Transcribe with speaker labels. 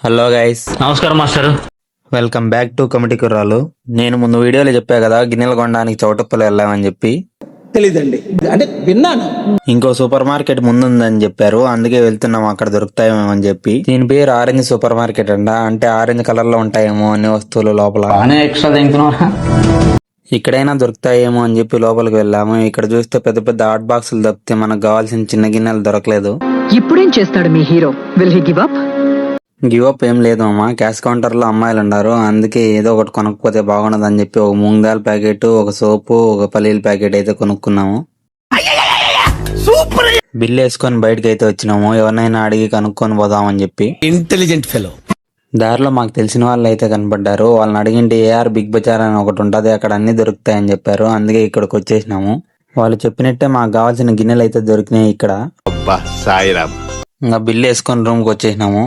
Speaker 1: Hello guys,
Speaker 2: నమస్కారం master.
Speaker 1: Welcome back to committee కుర్రాలు. నేను ముందు వీడియోలో చెప్పా కదా గిన్నెలు కొనడానికి చౌటప్పలు వెళ్ళామని చెప్పి.
Speaker 3: తెలీదండి, అంటే విన్నాను.
Speaker 1: ఇంకో సూపర్ మార్కెట్ ముందుందని చెప్పారు, అందుకే వెళ్తున్నాం అక్కడ దొరుకుతాయేమో అని చెప్పి. దీని పేరు ఆరెంజ్ సూపర్ మార్కెట్ అంట. అంటే ఆరెంజ్ కలర్ లో ఉంటాయేమో అన్ని వస్తువులు లోపల.
Speaker 2: బాగానే ఎక్స్ట్రా తింటున్నారా?
Speaker 1: ఇక్కడైనా దొరుకుతాయేమో అని చెప్పి లోపలికి వెళ్ళాము. ఇక్కడ చూస్తే పెద్ద పెద్ద హాట్ బాక్సులు తప్పితే మనకు కావాల్సిన చిన్న గిన్నెలు దొరకలేదు.
Speaker 4: ఇప్పుడేం చేస్తాడు మీ hero? Will he give up?
Speaker 1: Give up ఏం లేదు అమ్మా. క్యాష్ కౌంటర్ లో అమ్మాయిలు ఉన్నారు, అందుకే ఏదో ఒకటి కొనకపోతే బాగున్నది అని చెప్పి ఒక మూంగ్ దాల్ ప్యాకెట్, ఒక సోపు, ఒక పల్లీల ప్యాకెట్ అయితే కొనుక్కున్నాము. బిల్ వేసుకొని బయటకి అయితే వచ్చినాము. ఎవరినైనా అడిగి కనుక్కొని పోదామని చెప్పి.
Speaker 3: Intelligent fellow.
Speaker 1: దారిలో మాకు తెలిసిన వాళ్ళు అయితే కనపడ్డారు. వాళ్ళని అడిగింటే ఏఆర్ బిగ్ బజార్ అని ఒకటి ఉంటది, అక్కడ అన్ని దొరుకుతాయని చెప్పారు. అందుకే ఇక్కడికి వచ్చేసినాము. వాళ్ళు చెప్పినట్టే మాకు కావాల్సిన గిన్నెలు అయితే దొరికినాయి ఇక్కడ. ఇంకా బిల్ వేసుకొని రూమ్ కి వచ్చేసినాము.